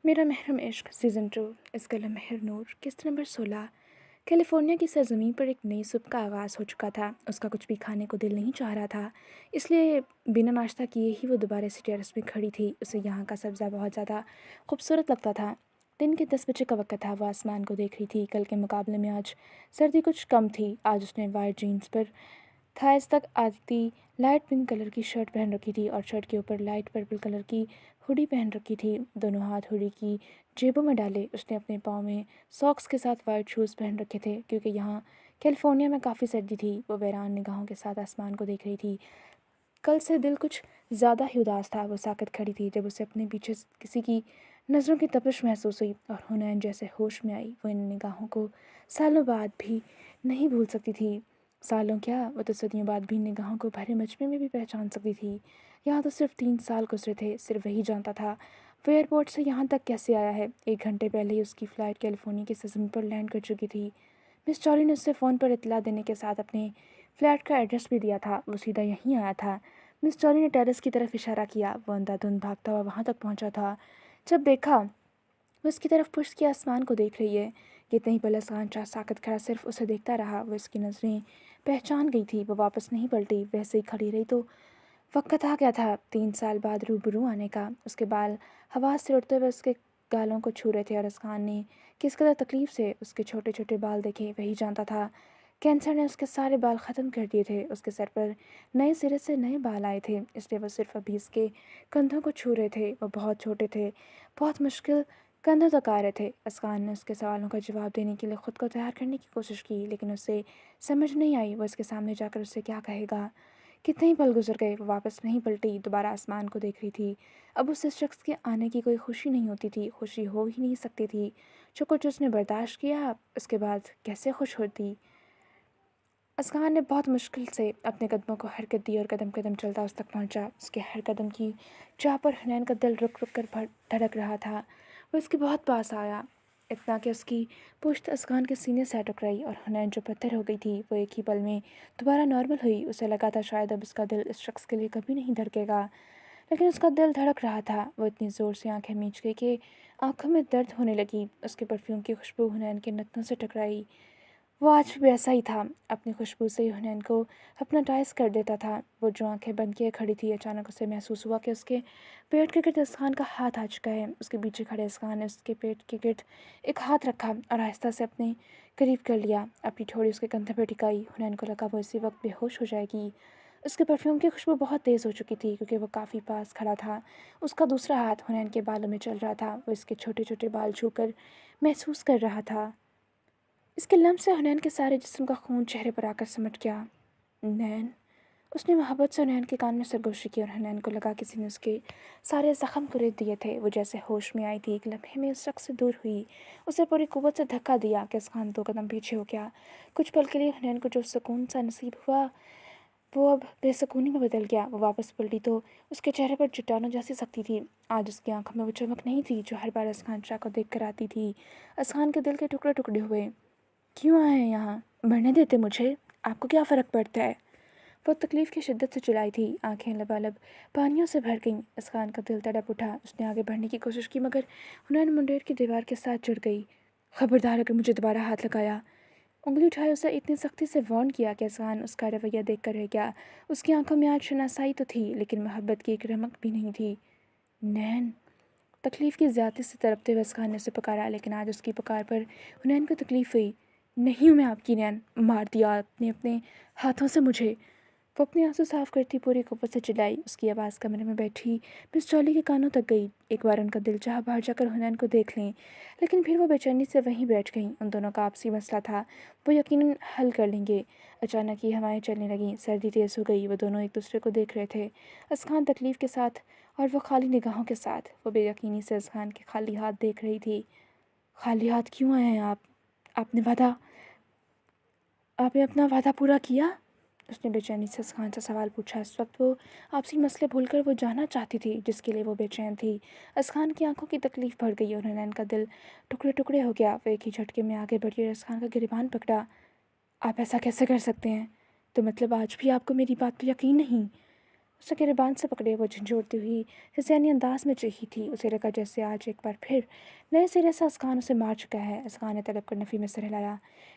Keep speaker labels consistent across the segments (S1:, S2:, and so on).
S1: मेरा महरम इश्क सीज़न 2 इसका लम्हे नूर किस्त नंबर 16। कैलिफोर्निया की सरजमीन पर एक नई सुबह का आगाज़ हो चुका था। उसका कुछ भी खाने को दिल नहीं चाह रहा था, इसलिए बिना नाश्ता किए ही वो दोबारा से टेरेस में खड़ी थी। उसे यहाँ का सब्ज़ा बहुत ज़्यादा खूबसूरत लगता था। दिन के 10 बजे का वक्त था। वो आसमान को देख रही थी। कल के मुकाबले में आज सर्दी कुछ कम थी। आज उसने वाइट जीन्स पर थाइस तक आती लाइट पिंक कलर की शर्ट पहन रखी थी और शर्ट के ऊपर लाइट पर्पल कलर की हुडी पहन रखी थी। दोनों हाथ हुडी की जेबों में डाले उसने अपने पाँव में सॉक्स के साथ वाइट शूज़ पहन रखे थे, क्योंकि यहाँ कैलिफोर्निया में काफ़ी सर्दी थी। वो वैरान निगाहों के साथ आसमान को देख रही थी। कल से दिल कुछ ज़्यादा ही उदास था। वो साकत खड़ी थी जब उसे अपने पीछे किसी की नज़रों की तपिश महसूस हुई और हुनैन जैसे होश में आई। वो इन निगाहों को सालों बाद भी नहीं भूल सकती थी। सालों क्या, वो तो सदियों बाद भी इन निगाहों को भरे मजमे में भी पहचान सकती थी। यहाँ तो सिर्फ 3 साल गुजरे थे, सिर्फ वही जानता था वो एयरपोर्ट से यहाँ तक कैसे आया है। 1 घंटे पहले ही उसकी फ़्लाइट कैलिफोर्निया की ज़मीन पर लैंड कर चुकी थी। मिस चॉली ने उससे फ़ोन पर इत्तला देने के साथ अपने फ्लैट का एड्रेस भी दिया था। वो सीधा यहीं आया था। मिस चॉली ने टेरेस की तरफ इशारा किया। वो अंधाधुंध भागता हुआ वहाँ तक पहुँचा था। जब देखा वो इसकी तरफ पुष्ट के आसमान को देख रही है। कितने ही पल आसान चाह साकत खड़ा सिर्फ उसे देखता रहा। वो इसकी नज़रें पहचान गई थी। वो वापस नहीं पलटी, वैसे ही खड़ी रही तो वक्त आ गया था 3 साल बाद रूबरू आने का। उसके बाल हवा से उड़ते हुए उसके गालों को छू रहे थे और उसकान ने किस कदर तकलीफ से उसके छोटे छोटे बाल देखे। वही जानता था कैंसर ने उसके सारे बाल ख़त्म कर दिए थे। उसके सर पर नए सिरे से नए बाल आए थे, इसलिए वो सिर्फ अभी इसके कंधों को छू रहे थे। वो बहुत छोटे थे, बहुत मुश्किल कंधों तक आ रहे थे। असकान ने उसके सवालों का जवाब देने के लिए ख़ुद को तैयार करने की कोशिश की, लेकिन उसे समझ नहीं आई वो इसके सामने जाकर उससे क्या कहेगा। कितने ही पल गुजर गए, वो वापस नहीं पलटी, दोबारा आसमान को देख रही थी। अब उस शख्स के आने की कोई खुशी नहीं होती थी, खुशी हो ही नहीं सकती थी। जो कुछ उसने बर्दाश्त किया, उसके बाद कैसे खुश होती। असगान ने बहुत मुश्किल से अपने कदमों को हरकत दी और कदम कदम चलता उस तक पहुंचा। उसके हर कदम की चाह पर हुनैन का दिल रुक रुक कर धड़क रहा था। वो उसके बहुत पास आया, इतना कि उसकी पुश्त असगान के सीने से टकराई और हुनैन जो पत्थर हो गई थी वो एक ही पल में दोबारा नॉर्मल हुई। उसे लगा था शायद अब उसका दिल इस शख्स के लिए कभी नहीं धड़केगा, लेकिन उसका दिल धड़क रहा था। वो इतनी ज़ोर से आंखें मींच गई कि आंखों में दर्द होने लगी। उसके परफ्यूम की खुशबू हुनैन के नथनों से टकराई। वो आज भी वैसा ही था, अपनी खुशबू से ही हुनैन को हिप्नोटाइज कर देता था। वो जो आंखें बंद किए खड़ी थी, अचानक उसे महसूस हुआ कि उसके पेट के गिर्द असखान का हाथ आ चुका है। उसके पीछे खड़े असखान ने उसके पेट के गिर्द एक हाथ रखा और आहिस्ता से अपने करीब कर लिया। अपनी ठोड़ी उसके कंधे पर टिकाई। हुनैन को लगा वो इसी वक्त बेहोश हो जाएगी। उसके परफ्यूम की खुशबू बहुत तेज़ हो चुकी थी, क्योंकि वो काफ़ी पास खड़ा था। उसका दूसरा हाथ हुनैन के बालों में चल रहा था। वो इसके छोटे छोटे बाल छूकर महसूस कर रहा था। इसके लम्स से हुनैन के सारे जिस्म का खून चेहरे पर आकर सिमट गया। नैन, उसने मोहब्बत से हुनैन के कान में सरगोशी की और हुनैन को लगा किसी ने उसके सारे ज़ख्म को रेत दिए थे। वो जैसे होश में आई थी, एक लम्हे में उस शख्स से दूर हुई। उसे पूरी कुव्वत से धक्का दिया कि उसका 2 कदम पीछे हो गया। कुछ पल के लिए हुनैन को जो सुकून सा नसीब हुआ वो अब बेसुकूनी में बदल गया। वो वापस पलटी तो उसके चेहरे पर चट्टानों जैसी सख्ती थी। आज उसकी आंखों में वो चमक नहीं थी जो हर बार असखान शाह को देख कर आती थी। असखान के दिल के टुकड़े टुकड़े हुए। क्यों आए हैं यहाँ? मरने देते मुझे, आपको क्या फ़र्क पड़ता है? वो तकलीफ़ की शिद्दत से चिल्लाई थी। आंखें लबालब पानियों से भर गईं। असखान का दिल तड़प उठा। उसने आगे बढ़ने की कोशिश की, मगर हुनैन मुंडेर की दीवार के साथ जुड़ गई। खबरदार अगर मुझे दोबारा हाथ लगाया। उंगली उठाए उसे इतनी सख्ती से वार्न किया कि असखान उसका रवैया देख कर रह गया। उसकी आंखों में आज शनासाई तो थी, लेकिन मोहब्बत की एक रमक भी नहीं थी। नैन, तकलीफ़ की ज़्यादती से तड़पते हुए असखान ने उसे पुकारा, लेकिन आज उसकी पुकार पर हुनैन को तकलीफ़ हुई। नहीं हूँ मैं आपकी नैन, मार दिया आपने अपने हाथों से मुझे। वो अपने आंसू साफ करती पूरी कुव्वत से चिल्लाई। उसकी आवाज़ कमरे में बैठी मिस जॉली के कानों तक गई। एक बार उनका दिल चाहा बाहर जाकर हुनैन को देख लें, लेकिन फिर वो बेचैनी से वहीं बैठ गईं। उन दोनों का आपसी मसला था, वो यकीनन हल कर लेंगे। अचानक ही हवाएं चलने लगीं, सर्दी तेज़ हो गई। वो दोनों एक दूसरे को देख रहे थे, असखान तकलीफ़ के साथ और वो खाली निगाहों के साथ। वो बेयकीनी से असखान के खाली हाथ देख रही थी। खाली हाथ क्यों आए हैं आप? आपने वादा आपने अपना वादा पूरा किया? उसने बेचैनी से असखान से सवाल पूछा। इस वक्त वो आपसी मसले भूलकर वो जानना चाहती थी जिसके लिए वो बेचैन थी। असखान की आंखों की तकलीफ बढ़ गई और हुनैन का दिल टुकड़े टुकड़े हो गया। वो एक ही झटके में आगे बढ़ी और असखान का गिरबान पकड़ा। आप ऐसा कैसे कर सकते हैं? तो मतलब आज भी आपको मेरी बात पर यकीन नहीं? اسے गिरबान से पकड़े वो झंझोड़ती हुई हिज़ैनी अंदाज में चीखी थी। उसे लगा जैसे आज एक बार फिर नए सिरे से असकान उसे मार चुका है। असकान ने तड़प कर नफ़ी में सिर हिलाया,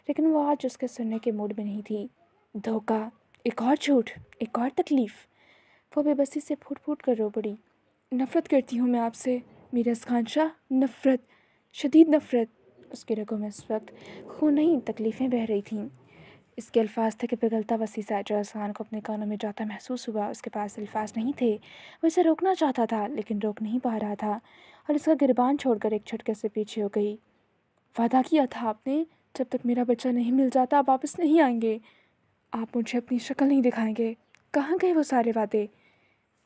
S1: लेकिन वो आज उसके सुनने के मूड में नहीं थी। धोखा, एक और झूठ, एक और तकलीफ़। वो बेबसी से फूट फूट कर रो पड़ी। नफ़रत करती हूँ मैं आपसे मेरे असकान शाह, नफ़रत, शदीद नफ़रत। उसके रगों में इस वक्त खून नहीं तकलीफ़ें बह रही थीं। इसके अल्फाज थे कि पिघलता वसीसा जो असकान को अपने कानों में जाता महसूस हुआ। उसके पास अल्फाज नहीं थे। वो इसे रोकना चाहता था लेकिन रोक नहीं पा रहा था और इसका गिरबान छोड़कर एक झटके से पीछे हो गई। वादा किया था आपने, जब तक मेरा बच्चा नहीं मिल जाता आप वापस नहीं आएंगे। आप मुझे अपनी शक्ल नहीं दिखाएंगे। कहाँ गए वो सारे वादे?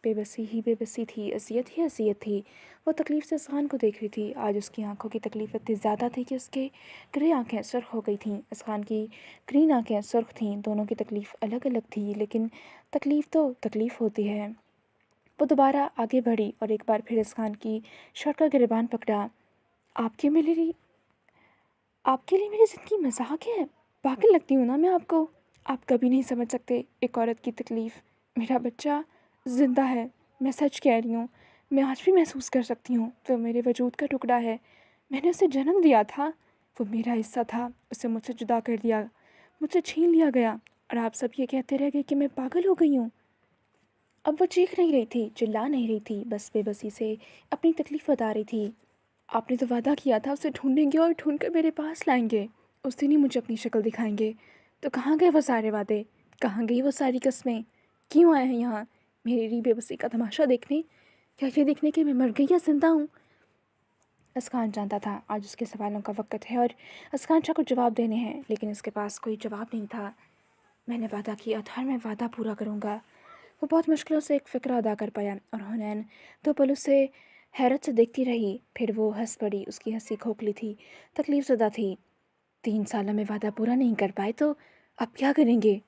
S1: बेबसी ही बेबसी थी, असियत ही असियत थी। वो तकलीफ़ से असगान को देख रही थी। आज उसकी आंखों की तकलीफ़ इतनी ज़्यादा थी कि उसके ग्रे आंखें सुर्ख हो गई थीं। असगान की ग्रीन आंखें सुर्ख थीं। दोनों की तकलीफ़ अलग अलग थी, लेकिन तकलीफ़ तो तकलीफ़ होती है। वो दोबारा आगे बढ़ी और एक बार फिर असगान की शर्ट का गिरबान पकड़ा। आपके मेरी आपके लिए मेरी ज़िंदगी मजाक है? पागल लगती हूँ ना मैं आपको? आप कभी नहीं समझ सकते एक औरत की तकलीफ़। मेरा बच्चा ज़िंदा है, मैं सच कह रही हूँ। मैं आज भी महसूस कर सकती हूँ, वो मेरे वजूद का टुकड़ा है। मैंने उसे जन्म दिया था, वो मेरा हिस्सा था। उसे मुझसे जुदा कर दिया, मुझसे छीन लिया गया और आप सब ये कहते रह गए कि मैं पागल हो गई हूँ। अब वो चीख नहीं रही थी, चिल्ला नहीं रही थी, बस बेबसी से अपनी तकलीफ़ बता रही थी। आपने तो वादा किया था उसे ढूंढेंगे और ढूंढ कर मेरे पास लाएंगे, उस दिन ही मुझे अपनी शक्ल दिखाएंगे। तो कहाँ गए वो सारे वादे? कहाँ गई वो सारी कस्में? क्यों आए हैं यहाँ मेरी बेबसी का तमाशा देखने? क्या ये देखने कि मैं मर गई या जिंदा हूँ? असखान जानता था आज उसके सवालों का वक्त है और असखान शाह को जवाब देने हैं, लेकिन उसके पास कोई जवाब नहीं था। मैंने वादा किया था और मैं वादा पूरा करूँगा। वो बहुत मुश्किलों से एक फ़िक्र अदा कर पाया और हुनैन दो पल उसे हैरत से देखती रही। फिर वो हंस पड़ी। उसकी हंसी खोखली थी, तकलीफ ज़दा थी। 3 सालों में वादा पूरा नहीं कर पाए तो अब क्या करेंगे?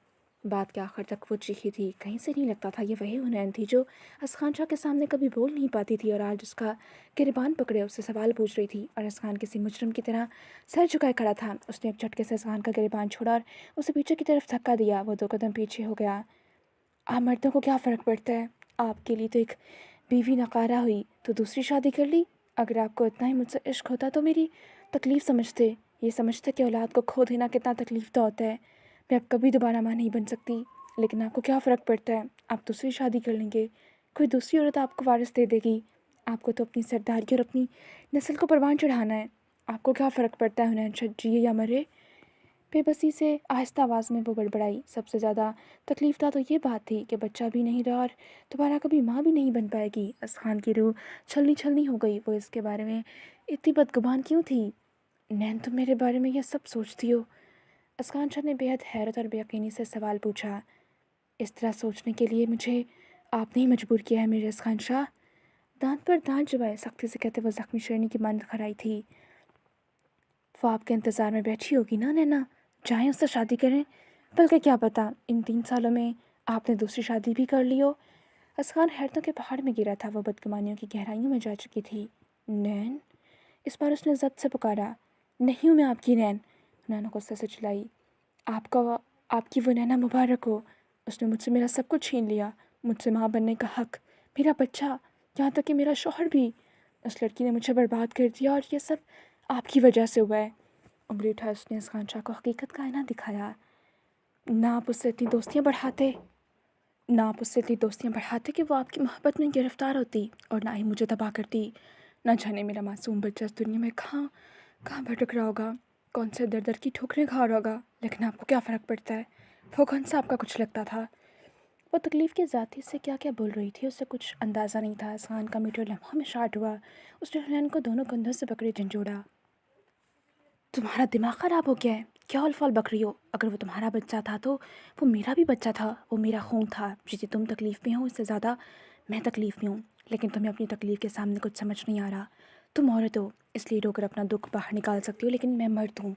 S1: बात के आखिर तक वो चीखी थी। कहीं से नहीं लगता था ये वही हुनैन थी जो असखान शाह के सामने कभी बोल नहीं पाती थी और आज उसका गिरबान पकड़े उससे सवाल पूछ रही थी। और असखान किसी मुजरिम की तरह सर झुकाए खड़ा था। उसने एक झटके से असखान का गिरबान छोड़ा और उसे पीछे की तरफ धक्का दिया। वो 2 कदम पीछे हो गया। आप मर्दों को क्या फ़र्क पड़ता है? आपके लिए तो एक बीवी नकारा हुई तो दूसरी शादी कर ली। अगर आपको इतना ही मुझसे इश्क होता तो मेरी तकलीफ़ समझते, ये समझते कि औलाद को खो देना कितना तकलीफ का होता है। मैं अब कभी दोबारा माँ नहीं बन सकती, लेकिन आपको क्या फ़र्क पड़ता है? आप दूसरी शादी कर लेंगे, कोई दूसरी औरत आपको वारिस दे देगी। आपको तो अपनी सरदारी और अपनी नस्ल को परवान चढ़ाना है। आपको क्या फ़र्क पड़ता है हुनैन शाह जिए या मरे? बेबसी से आहिस्ता आवाज़ में वो बड़बड़ाई। सबसे ज़्यादा तकलीफ़दा तो ये बात थी कि बच्चा भी नहीं रहा और दोबारा कभी माँ भी नहीं बन पाएगी। असखान की रूह छलनी छलनी हो गई। वो इसके बारे में इतनी बदगुमान क्यों थी? नैन, तुम मेरे बारे में यह सब सोचती हो? असखान शाह ने बेहद हैरत और बेयकीनी से सवाल पूछा। इस तरह सोचने के लिए मुझे आपने ही मजबूर किया है मेरे असखान शाह। दांत पर दांत जमाए सख्ती से कहते वो जख्मी शेरनी की मानद खड़ाई थी। वो आपके इंतज़ार में बैठी होगी ना नैना, चाहे उससे शादी करें। बल्कि क्या पता इन 3 सालों में आपने दूसरी शादी भी कर ली हो। असखान हैरतों के पहाड़ में गिरा था। वो बदगुमानियों की गहराइयों में जा चुकी थी। नैन, इस बार उसने जब्त से पुकारा। नहीं हूँ मैं आपकी नैन, नैना गुस्से से चिल्लाई। आपका आपकी वो नैना मुबारक हो। उसने मुझसे मेरा सब कुछ छीन लिया, मुझसे माँ बनने का हक, मेरा बच्चा, यहाँ तक कि मेरा शौहर भी। उस लड़की ने मुझे बर्बाद कर दिया और ये सब आपकी वजह से हुआ है। उंगली उठा उसने असगान शाह को हकीकत का आईना दिखाया। ना आप उससे इतनी दोस्तियाँ बढ़ाते, ना आप उससे इतनी दोस्तियाँ बढ़ाते कि वो आपकी मोहब्बत में गिरफ्तार होती, और ना ही मुझे तबाह करती। ना जाने मेरा मासूम बच्चा इस दुनिया में कहाँ कहाँ भटक रहा होगा, कौन से दर दर की ठोकरें खा रहा होगा। लेकिन आपको क्या फ़र्क पड़ता है? वो कौन सा आपका कुछ लगता था? वो तकलीफ़ के ज़ाती से क्या क्या बोल रही थी उससे कुछ अंदाज़ा नहीं था। असगान का मीटर लम्हा में शार्ट हुआ। उसने हुनैन को दोनों कंधों से पकड़े झंझोड़ा। तुम्हारा दिमाग ख़राब हो गया है? क्या उल-फुल बक रही हो? अगर वो तुम्हारा बच्चा था तो वो मेरा भी बच्चा था, वो मेरा खून था। जितनी तुम तकलीफ़ में हो इससे ज़्यादा मैं तकलीफ़ में हूँ। लेकिन तुम्हें अपनी तकलीफ़ के सामने कुछ समझ नहीं आ रहा। तुम औरत हो इसलिए रोकर अपना दुख बाहर निकाल सकती हो, लेकिन मैं मर्द हूँ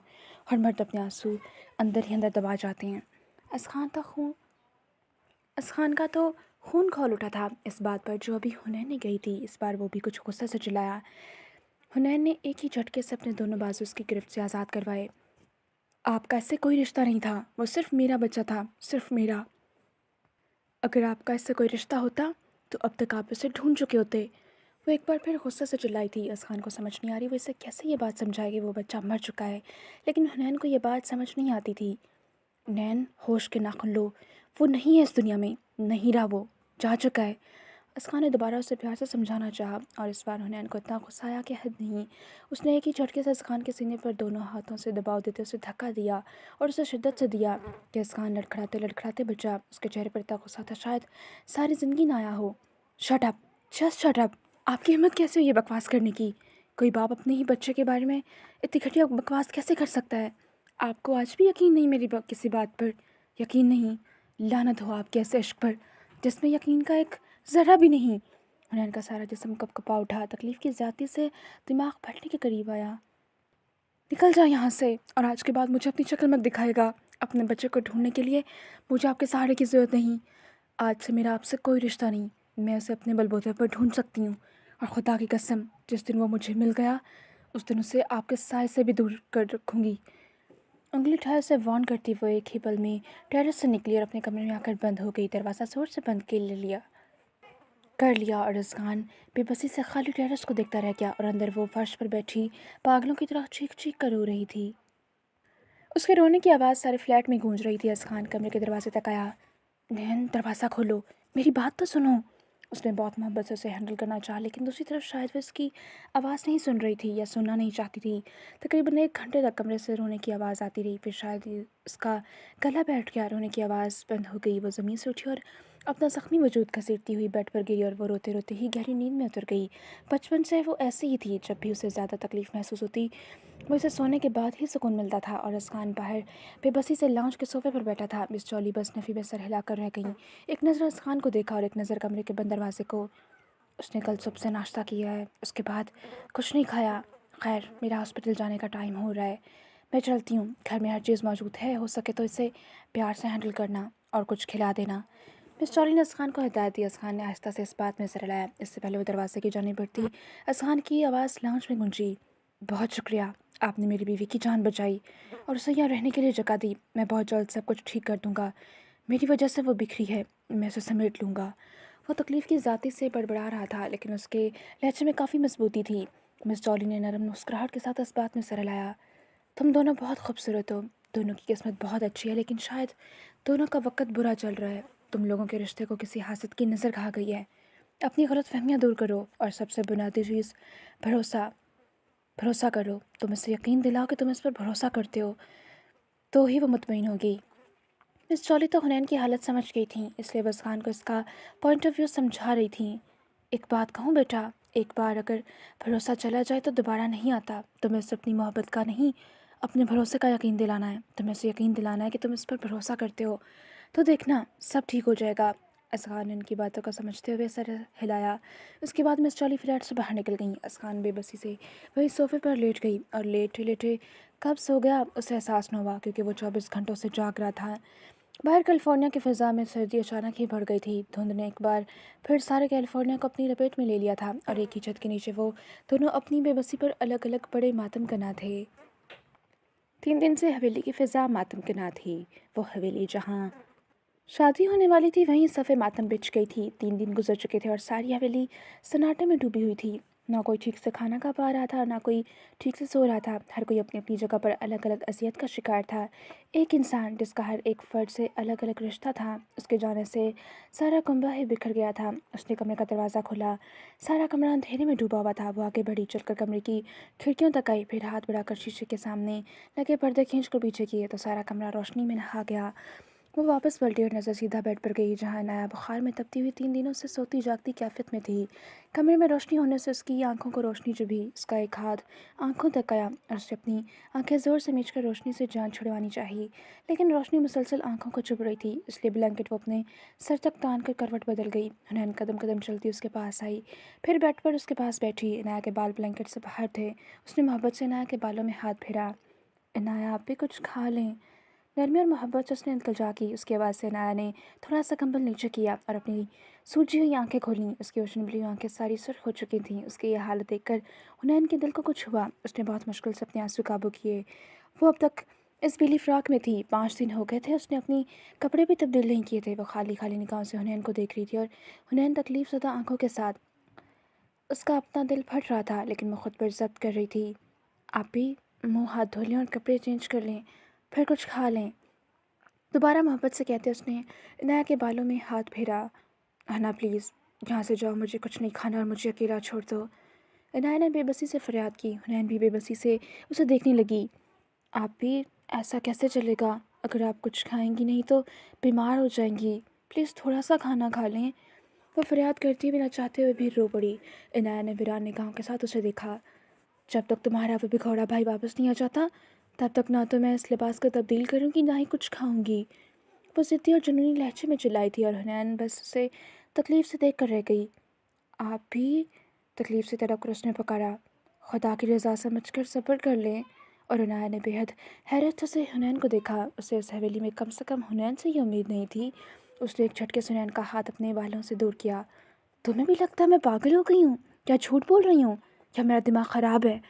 S1: और मर्द अपने आंसू अंदर ही अंदर दबा जाते हैं। असखान था खून असखान का तो खून खौल उठा था इस बात पर जो अभी हुनैन ने गई थी। इस बार वो भी कुछ गुस्से से चिल्लाया। हुनैन ने एक ही झटके से अपने दोनों बाजू उसकी गिरफ्त से आज़ाद करवाए। आपका इससे कोई रिश्ता नहीं था, वो सिर्फ मेरा बच्चा था, सिर्फ मेरा। اگر آپ کا اس سے کوئی رشتہ ہوتا تو اب تک آپ اسے ڈھونڈ چکے ہوتے۔ وہ ایک بار پھر غصے سے چلائی تھی۔ اذہان کو سمجھ نہیں آ رہی وہ اسے کیسے یہ بات سمجھائے کہ وہ بچہ مر چکا ہے، لیکن حنین کو یہ بات سمجھ نہیں آتی تھی۔ نین، ہوش کے ناخن لو، وہ نہیں ہے اس دنیا میں، نہیں رہا، وہ جا چکا ہے۔ اذہان نے دوبارہ اسے پیار سے سمجھانا چاہا، اور اس بار حنین کو اتنا غصہ آیا کہ حد نہیں۔ اس نے ایک ہی جھٹکے سے اذہان کے سینے پر دونوں ہاتھوں سے دباؤ دیتے اسے دھکا دیا اور اسے شدت سے دیا کہ اذہان لڑکھڑاتے لڑکھڑاتے بچا۔ اس کے چہرے پر اتنا غصہ تھا شاید ساری زندگی نہ آیا ہو۔ Shut up, just shut up! آپ کی ہمت کیسے ہوئی یہ بکواس کرنے کی؟ کوئی باپ اپنے ہی بچے کے بارے میں اتنی گھٹیا بکواس کیسے کر سکتا ہے؟ آپ کو آج بھی یقین نہیں میری کسی بات پر؟ یقین نہیں؟ لعنت ہو آپ کے ایسے عشق پر جس میں یقین کا ایک ذرہ بھی نہیں۔ حنین کا سارا جسم کپ کپا اٹھا، تکلیف کی زیادتی سے دماغ پھٹنے کے قریب آیا۔ نکل جا یہاں سے، اور آج کے بعد مجھے اپنی شکل مت دکھائے گا۔ اپنے بچے کو ڈھونڈنے کے لیے مجھے آپ کے سہارے کی ضرورت نہیں۔ آج سے میرا آپ سے کوئی رشتہ نہیں، میں اسے اپنے بل بوتے پر ڈھونڈ سکتی ہوں، اور خدا کی قسم جس دن وہ مجھے مل گیا اس دن اسے آپ کے سائے سے بھی دور کر رکھوں گی۔ انگلی اٹھائے اسے وارن کرتی وہ ایک ہی پل میں ٹیرس سے نکلی اور اپنے کمرے میں آ کر بند ہو گئی۔ دروازہ زور سے بند کر لیا اور اذہان بے بسی سے خالی ٹیرس کو دیکھتا رہ گیا، اور اندر وہ فرش پر بیٹھی پاگلوں کی طرح چیخ چیخ کر رو رہی تھی۔ اس کے رونے کی آواز سارے فلیٹ میں گونج رہی تھی۔ اذہان کمرے کے دروازے تک آیا۔ نین، دروازہ کھولو، میری بات تو سنو۔ اس نے بہت محبت سے اسے ہینڈل کرنا چاہا، لیکن دوسری طرف شاید وہ اس کی آواز نہیں سن رہی تھی یا سننا نہیں چاہتی تھی۔ تقریباً 1 گھنٹے تک کمرے سے رونے کی آواز آتی رہی، پھر شاید اس کا گلا بیٹھ گیا، رونے کی آواز بند ہو گئی۔ وہ زمین سے اٹھی اور اپنا زخمی وجود گھسیٹتی ہوئی بیڈ پر گری، اور وہ روتے روتے ہی گہری نیند میں اتر گئی۔ بچپن سے وہ ایسی ہی تھی، جب بھی اسے زیادہ تکلیف محسوس ہوتی وہ اسے سونے کے بعد ہی سکون ملتا تھا۔ اور اذہان باہر بے بسی سے لاؤنج کے صوفے پر بیٹھا تھا۔ مس جولی بس نفی میں سر ہلا کر رہ گئیں۔ ایک نظر اذہان کو دیکھا اور ایک نظر کمرے کے بند دروازے کو۔ اس نے کل صبح سے ناشتہ کیا ہے، اس کے بعد کچھ نہیں کھایا۔ خیر، میرا ہاسپٹل جانے کا ٹائم ہو رہا ہے، میں چلتی ہوں۔ گھر میں ہر چیز موجود ہے، ہو سکے تو اسے پیار سے ہینڈل کرنا اور کچھ کھلا دینا۔ مس جولی نے اذہان کو ہدایت دی۔ اذہان نے آہستہ سے اس بات میں سر ہلایا۔ اس سے پہلے وہ دروازے کی جانب بڑھتی اذہان کی آواز لاؤنج میں گونجی۔ بہت شکریہ، آپ نے میری بیوی کی جان بچائی اور اسے یہاں رہنے کے لیے جگہ دی۔ میں بہت جلد سب کچھ ٹھیک کر دوں گا، میری وجہ سے وہ بکھری ہے، میں اسے سمیٹ لوں گا۔ وہ تکلیف کی ذاتی سے بڑبڑا رہا تھا، لیکن اس کے لہجے میں کافی مضبوطی تھی۔ مس جولی نے نرم مسکراہٹ کے ساتھ اس بات میں سر ہلایا۔ تم دونوں بہت خوبصورت ہو، دونوں کی قسمت بہت اچھی ہے، لیکن شاید دونوں کا وقت برا چل رہا ہے۔ تم لوگوں کے رشتے کو کسی حاسد کی نظر کھا گئی ہے۔ اپنی غلط فہمیاں دور کرو، اور سب سے بنیادی چیز بھروسہ کرو۔ تم اسے یقین دلاؤ کہ تم اس پر بھروسہ کرتے ہو، تو ہی وہ مطمئن ہوگی۔ مس جولی تو حنین کی حالت سمجھ گئی تھیں، اس لیے وہ اذہان کو اس کا پوائنٹ آف ویو سمجھا رہی تھیں۔ ایک بات کہوں بیٹا، ایک بار اگر بھروسہ چلا جائے تو دوبارہ نہیں آتا۔ تمہیں اسے اپنی محبت کا نہیں، اپنے بھروسے کا یقین دلانا ہے۔ تمہیں اسے یقین دلانا ہے کہ تم اس پر بھروسہ کرتے ہو، تو دیکھنا سب ٹھیک ہو جائے گا۔ اذہان نے ان کی باتوں کو سمجھتے ہوئے سر ہلایا۔ اس کے بعد مس جولی فلیٹ سے باہر نکل گئیں۔ اذہان بے بسی سے وہی صوفے پر لیٹ گئی، اور لیٹے لیٹے کب سو گیا اسے احساس نہ ہوا، کیونکہ وہ 24 گھنٹوں سے جاگ رہا تھا۔ باہر کیلیفورنیا کی فضا میں سردی اچانک ہی بڑھ گئی تھی۔ دھند نے ایک بار پھر سارے کیلیفورنیا کو اپنی لپیٹ میں لے لیا تھا، اور ایک ہی چھت کے نیچے وہ دونوں اپنی بے بسی پر الگ الگ بڑے ماتم کنا تھے۔ 3 دن سے حویلی کی فضا ماتم کنا تھی۔ وہ حویلی جہاں شادی ہونے والی تھی وہیں صفِ ماتم بچھ گئی تھی۔ 3 دن گزر چکے تھے اور ساری حویلی سناٹے میں ڈوبی ہوئی تھی۔ نہ کوئی ٹھیک سے کھانا کھا پا رہا تھا، نہ کوئی ٹھیک سے سو رہا تھا۔ ہر کوئی اپنی اپنی جگہ پر الگ الگ اذیت کا شکار تھا۔ ایک انسان جس کا ہر ایک فرد سے الگ الگ رشتہ تھا، اس کے جانے سے سارا کنبہ ہی بکھر گیا تھا۔ اس نے کمرے کا دروازہ کھولا، سارا کمرہ اندھیرے میں ڈوبا ہوا تھا۔ وہ آگے بڑھی، چل کر کمرے کی کھڑکیوں تک آئی، پھر ہاتھ بڑھا کر شیشے کے سامنے لگے پردے کھینچ کر پیچھے کیے تو سارا کمرہ روشنی میں نہا گیا۔ وہ واپس پلٹی اور نظر سیدھا بیڈ پر گئی، جہاں عنایا بخار میں تپتی ہوئی 3 دنوں سے سوتی جاگتی کیفیت میں تھی۔ کمرے میں روشنی ہونے سے اس کی آنکھوں کو روشنی چبھی۔ اس کا ایک ہاتھ آنکھوں تک آیا اور اسے اپنی آنکھیں زور سے مینچ کر روشنی سے جان چھڑوانی چاہی، لیکن روشنی مسلسل آنکھوں کو چبھ رہی تھی، اس لیے بلینکٹ وہ اپنے سر تک تان کر کروٹ بدل گئی۔ حنین قدم قدم چلتی اس کے پاس آئی، پھر بیڈ پر اس کے پاس بیٹھی۔ عنایا کے بال بلینکٹ سے باہر تھے۔ اس نے محبت سے عنایا کے بالوں میں ہاتھ پھیرا۔ عنایا، آپ بھی کچھ کھا لیں۔ نرمی اور محبت سے اس نے التجا کی۔ اس کی آواز سے عنایا نے تھوڑا سا کمبل نیچے کیا اور اپنی سوجی ہوئی آنکھیں کھولیں۔ اس کی روشن بلی آنکھیں ساری سرخ ہو چکی تھیں۔ اس کی یہ حالت دیکھ کر حنین کے دل کو کچھ ہوا۔ اس نے بہت مشکل سے اپنے آنسو قابو کیے۔ وہ اب تک इस पीली फ्रॉक में थी। 5 दिन हो गए थे उसने अपनी कपड़े भी तब्दील नहीं किए थे। वो खाली खाली निगाहों से हुनैन को देख रही थी और हुनैन तकलीफ ज़दा आंखों के साथ। उसका अपना दिल फट रहा था लेकिन वो खुद पर जब्त कर रही थी। आप भी मुंह हाथ धो लें और कपड़े चेंज कर लें, फिर कुछ खा लें, दोबारा मोहब्बत से कहते उसने इनाया के बालों में हाथ फेरा। हना प्लीज़, यहाँ से जाओ, मुझे कुछ नहीं खाना और मुझे अकेला छोड़ दो। इनाया ने बेबसी से फरियाद की। हुनैन भी बेबसी से उसे देखने लगी। आप भी, ऐसा कैसे चलेगा? अगर आप कुछ खाएंगी नहीं तो बीमार हो जाएंगी, प्लीज़ थोड़ा सा खाना खा लें। वो फरियाद करती बिना चाहते हुए भी रो पड़ी। इनाया ने वीरान निगाहों के साथ उसे देखा। जब तक तुम्हारा वो भिगोड़ा भाई वापस नहीं आ जाता तब तक ना तो मैं इस लिबास को तब्दील करूँगी ना ही कुछ खाऊंगी। वो ज़िद्दी और जुनूनी लहजे में चिल्लाई थी और हुनैन बस उसे तकलीफ से देख कर रह गई। आप भी, तकलीफ से तड़प कर उसने पुकारा। खुदा की रज़ा समझ कर सब्र कर लें। और इनाया ने बेहद हैरत से हुनैन को देखा। उसे इस हवेली में कम से कम हुनैन से ये उम्मीद नहीं थी। उसने एक झटके से हुनैन का हाथ अपने बालों से दूर किया। तुम्हें भी लगता है मैं पागल हो गई हूँ? क्या झूठ बोल रही हूँ? क्या मेरा दिमाग ख़राब है?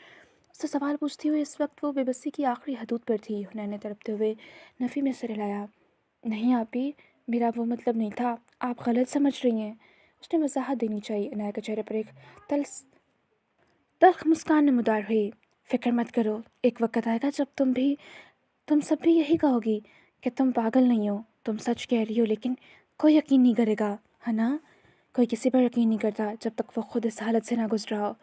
S1: उससे सवाल पूछती हुई इस वक्त वो बेबसी की आखिरी हदूद पर थी। हुनैन ने तड़पते हुए नफ़ी में सिर हिलाया। नहीं आपी, मेरा वो मतलब नहीं था, आप गलत समझ रही हैं। उसने वजाहत देनी चाहिए। इनाया के चेहरे पर एक तल्स तल्ख मुस्कान नमूदार हुई। फिक्र मत करो, एक वक्त आएगा जब तुम सब भी यही कहोगी कि तुम पागल नहीं हो। तुम सच कह रही हो लेकिन कोई यकीन नहीं करेगा, है ना? कोई किसी पर यकीन नहीं करता जब तक वो खुद इस हालत से ना गुजरा हो।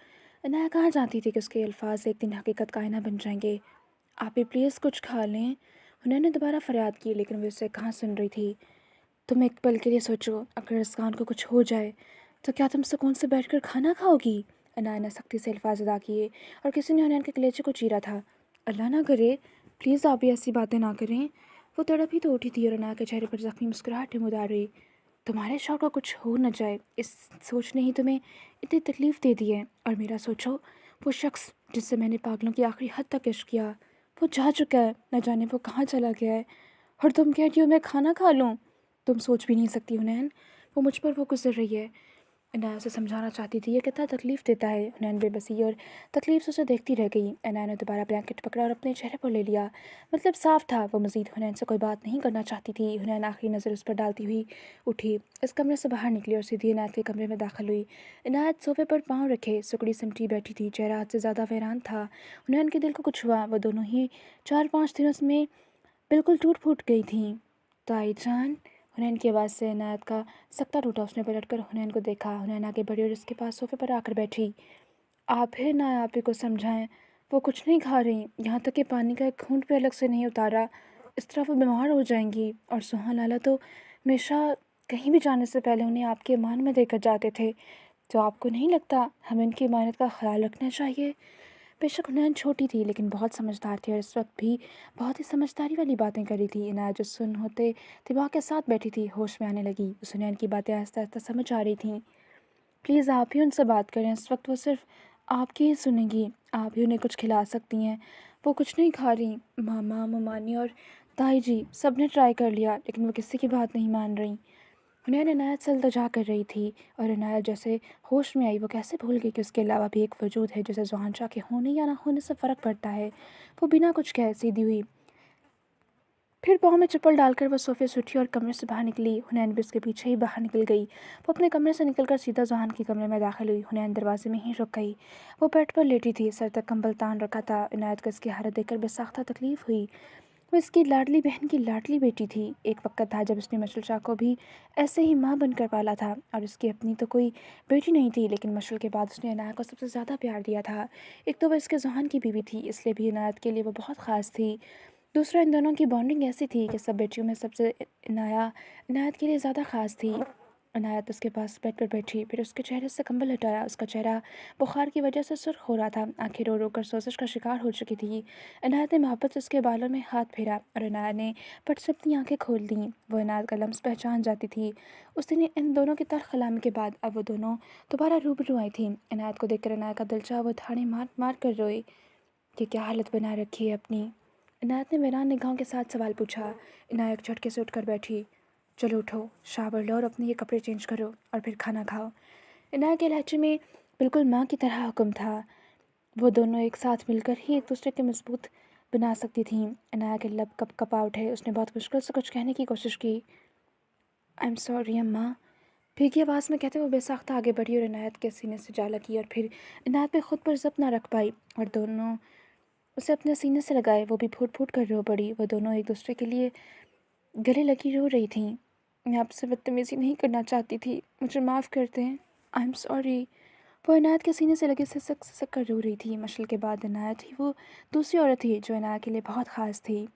S1: इनाया कहाँ जानती थी कि उसके अल्फाज एक दिन हकीकत का आईना बन जाएंगे। आप ही प्लीज़ कुछ खा लें। उन्होंने दोबारा फरियाद की लेकिन वो उसे कहाँ सुन रही थी। तुम एक पल के लिए सोचो, अगर इस खान को कुछ हो जाए तो क्या तुम सुकून से बैठकर खाना खाओगी? अनाया ने सख्ती से अल्फाज अदा किए और किसी ने हुनैन के कलेजे को चीरा था। अल्लाह ना करे, प्लीज़ आप भी ऐसी बातें ना करें। वो तड़प ही तो उठी थी और अनाया के चेहरे पर जख्मी मुस्कुराहट नमूदार हुई। तुम्हारे शौक को कुछ हो न जाए, इस सोच ने ही तुम्हें इतनी तकलीफ़ दे दी है। और मेरा सोचो, वो शख्स जिससे मैंने पागलों की आखिरी हद तक इश्क किया, वो जा चुका है, न जाने वो कहाँ चला गया है। और तुम कह रही हो मैं खाना खा लूँ? तुम सोच भी नहीं सकती हुनैन, वो मुझ पर वो गुजर रही है। इनाया उसे समझाना चाहती थी ये कितना तकलीफ़ देता है। हुनैन बेबसी और तकलीफ से उसे देखती रह गई। इनाया ने दोबारा ब्लैंकेट पकड़ा और अपने चेहरे पर ले लिया। मतलब साफ था, वो मज़ीद हुनैन से कोई बात नहीं करना चाहती थी। हुनैन आखिरी नज़र उस पर डालती हुई उठी, इस कमरे से बाहर निकली और सीधी इनायत के कमरे में दाखिल हुई। इनायत सोफे पर पाँव रखे सुकड़ी सिमटी बैठी थी, चेहरा हद से ज़्यादा वीरान था। हुनैन के दिल को कुछ हुआ। वो दोनों ही 4-5 दिनों में बिल्कुल टूट फूट गई थी। ताई जान, हुनैन की आवाज़ से इनायत का सकता टूटा। उसने पलटकर हुनैन को देखा। हुनैन आगे बढ़ी और उसके पास सोफे पर आकर बैठी। आप है ना, आप ही को समझाएं, वो कुछ नहीं खा रही, यहाँ तक कि पानी का एक घूंट भी अलग से नहीं उतारा। इस तरह वो बीमार हो जाएंगी। और सुहान लाला तो हमेशा कहीं भी जाने से पहले उन्हें आपके ईमान में देकर जाते थे। तो आपको नहीं लगता हमें इनकी इमानत का ख्याल रखना चाहिए? बेशक हुनैन छोटी थी लेकिन बहुत समझदार थी और इस वक्त भी बहुत ही समझदारी वाली बातें कर रही थी। इनायत जो सुन होते दिमाग के साथ बैठी थी, होश में आने लगी। उस हुनैन की बातें आहिस्ता आहिस्ता समझ आ रही थीं। प्लीज़ आप ही उनसे बात करें, इस वक्त वो सिर्फ आपकी ही सुनेंगी। आप ही उन्हें कुछ खिला सकती हैं, वो कुछ नहीं खा रही। मामा, ममानी और ताई जी सब ने ट्राई कर लिया लेकिन वो किसी की बात नहीं मान रही। हुनैन इनायत से इल्तिजा कर रही थी और इनायत जैसे होश में आई। वो कैसे भूल गई कि उसके अलावा भी एक वजूद है जिसे ज़ुहान शाह के होने या ना होने से फ़र्क पड़ता है। वो बिना कुछ कहे सीधी हुई, फिर पाँव में चप्पल डालकर वो सोफे से उठी और कमरे से बाहर निकली। हुनैन भी उसके पीछे ही बाहर निकल गई। वो अपने कमरे से निकलकर सीधा ज़ुहान के कमरे में दाखिल हुई। हुनैन दरवाजे में ही रुक गई। वो बेड पर लेटी थी, सर तक कंबल तान रखा था। इनायत को इसकी हालत देखकर बेसाख्ता तकलीफ़ हुई। वो इसकी लाडली बहन की लाडली बेटी थी। एक वक्त था जब उसने मशल शाह को भी ऐसे ही माँ बनकर पाला था और उसकी अपनी तो कोई बेटी नहीं थी लेकिन मशल के बाद उसने इनायत को सबसे ज़्यादा प्यार दिया था। एक तो वो इसके ज़ुहान की बीवी थी, इसलिए भी इनायत के लिए वो बहुत ख़ास थी। दूसरा, इन दोनों की बॉन्डिंग ऐसी थी कि सब बेटियों में सबसे इनायत के लिए ज़्यादा ख़ास थी। इनायत उसके पास बेड पर बैठी, फिर उसके चेहरे से कंबल हटाया। उसका चेहरा बुखार की वजह से सुर्ख हो रहा था, आंखें रो रो कर सोजिश का शिकार हो चुकी थी। इनायत ने मोहब्बत से उसके बालों में हाथ फेरा और इनायत ने पट से अपनी आंखें खोल दी। वो इनायत का लम्स पहचान जाती थी। उस दिन इन दोनों की तल्ख कलामी के बाद अब वो दोनों दोबारा रूबरू आई थी। इनायत को देखकर इनायत का दिल चाहा वो थाने मार मार कर रोई कि क्या हालत बना रखी है अपनी। इनायत ने वीरान निगाहों के साथ सवाल पूछा। इनायत झटके से उठकर बैठी। चलो उठो, शावर लो और अपने ये कपड़े चेंज करो और फिर खाना खाओ। इनायत के लहजे में बिल्कुल माँ की तरह हुक्म था। वो दोनों एक साथ मिलकर ही एक दूसरे के मजबूत बना सकती थीं। अनाया के लब कप कपा उठे। उसने बहुत मुश्किल से कुछ कहने की कोशिश की। आई एम सॉरी अम्मा, भीगी आवाज़ में कहते हुए बेसाख्ता आगे बढ़ी और इनायत के सीने से जा लगी और फिर इनायत पे खुद पर ज़ब्त ना रख पाई और दोनों उसे अपने सीने से लगाए। वो भी फूट फूट कर रो पड़ी। वो दोनों एक दूसरे के लिए गले लगी रो रही थीं। मैं आपसे बदतमीज़ी नहीं करना चाहती थी, मुझे माफ़ कर दें। I am sorry. वो इनायत के सीने से लगे सिसक सिसक कर रो रही थी। मशल के बाद इनायत ही वो दूसरी औरत थी जो इनायत के लिए बहुत ख़ास थी।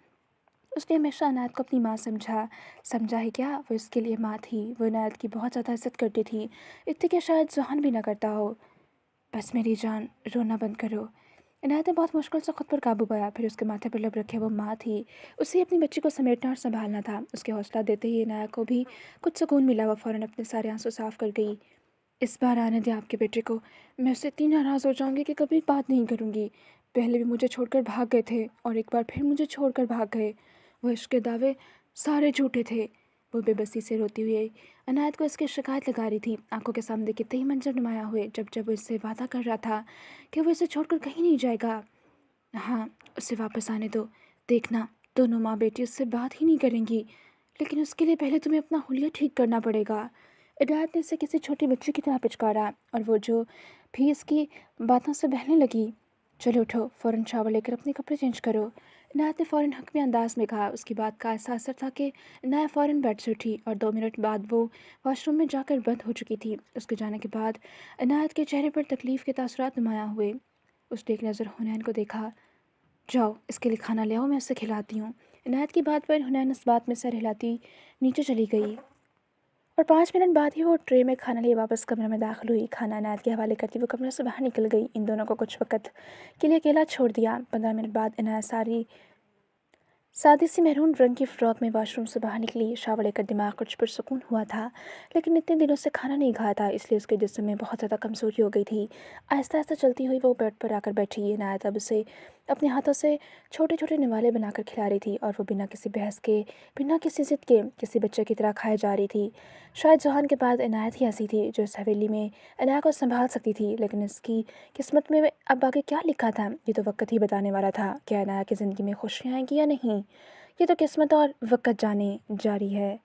S1: उसने हमेशा इनायत को अपनी माँ समझा। समझा ही क्या, वो इसके लिए माँ थी। वो इनायत की बहुत ज़्यादा इज़्ज़त करती थी, इतनी कि शायद ज़ुहान भी ना करता हो। बस मेरी जान, रोना बंद करो। इनायत ने बहुत मुश्किल से खुद पर काबू पाया। फिर उसके माथे पर लब रखे। वो माँ थी, उसे अपनी बच्ची को समेटना और संभालना था। उसके हौसला देते ही इनायत को भी कुछ सुकून मिला। वो फ़ौरन अपने सारे आंसू साफ़ कर गई। इस बार आने दें आपके बेटे को, मैं उससे इतनी नाराज़ हो जाऊंगी कि कभी बात नहीं करूंगी। पहले भी मुझे छोड़कर भाग गए थे और एक बार फिर मुझे छोड़कर भाग गए। वो इश्क के दावे सारे झूठे थे। वो बेबसी से रोती हुई अनायत को इसकी शिकायत लगा रही थी। आंखों के सामने कितने ही मंजर नुमाया हुए जब जब वो इससे वादा कर रहा था कि वो इसे छोड़कर कहीं नहीं जाएगा। हाँ, उसे वापस आने दो। देखना, दोनों माँ बेटी उससे बात ही नहीं करेंगी, लेकिन उसके लिए पहले तुम्हें अपना हुलिया ठीक करना पड़ेगा। इनायत ने इसे किसी छोटी बच्ची की तरह पिचकारा और वो जो भी इसकी बातों से बहने लगी। चलो उठो, फ़ौरन शावर लेकर अपने कपड़े चेंज करो। इनायत ने फ़ौरन हकमी अंदाज में कहा। उसकी बात का ऐसा असर था कि इनायत फ़ौरन बेड से उठी और 2 मिनट बाद वो वॉशरूम में जाकर बंद हो चुकी थी। उसके जाने के बाद इनायत के चेहरे पर तकलीफ़ के तासुरात नुमाया हुए। उसने एक नज़र हुनैन को देखा। जाओ, इसके लिए खाना ले आओ, मैं उसे खिलाती हूँ। इनायत की बात पर हुनैन इस बात में सर हिलाती नीचे चली गई और 5 मिनट बाद ही वो ट्रे में खाना लिए वापस कमरे में दाखिल हुई। खाना इनायत के हवाले करती वो कमरे से बाहर निकल गई। इन दोनों को कुछ वक्त के लिए अकेला छोड़ दिया। 15 मिनट बाद इनायत सादी सी मैरून रंग की फ्रॉक में वॉशरूम से बाहर निकली। शावर लेकर दिमाग कुछ पुरसुकून हुआ था, लेकिन इतने दिनों से खाना नहीं खाया था, इसलिए उसके जिस्म में बहुत ज़्यादा कमज़ोरी हो गई थी। आहिस्ता आहिस्ता चलती हुई वो बेड पर आकर बैठी। इनायत अब उसे अपने हाथों से छोटे छोटे निवाले बनाकर खिला रही थी और वो बिना किसी बहस के, बिना किसी ज़िद के, किसी बच्चे की तरह खाए जा रही थी। शायद जहान के बाद इनायत ही ऐसी थी जो इस हवेली में इनायत को संभाल सकती थी, लेकिन इसकी किस्मत में अब आगे क्या लिखा था ये तो वक्त ही बताने वाला था। क्या इनायत की ज़िंदगी में खुशियाँ आएंगी या नहीं, ये तो किस्मत और वक्त जाने जारी है।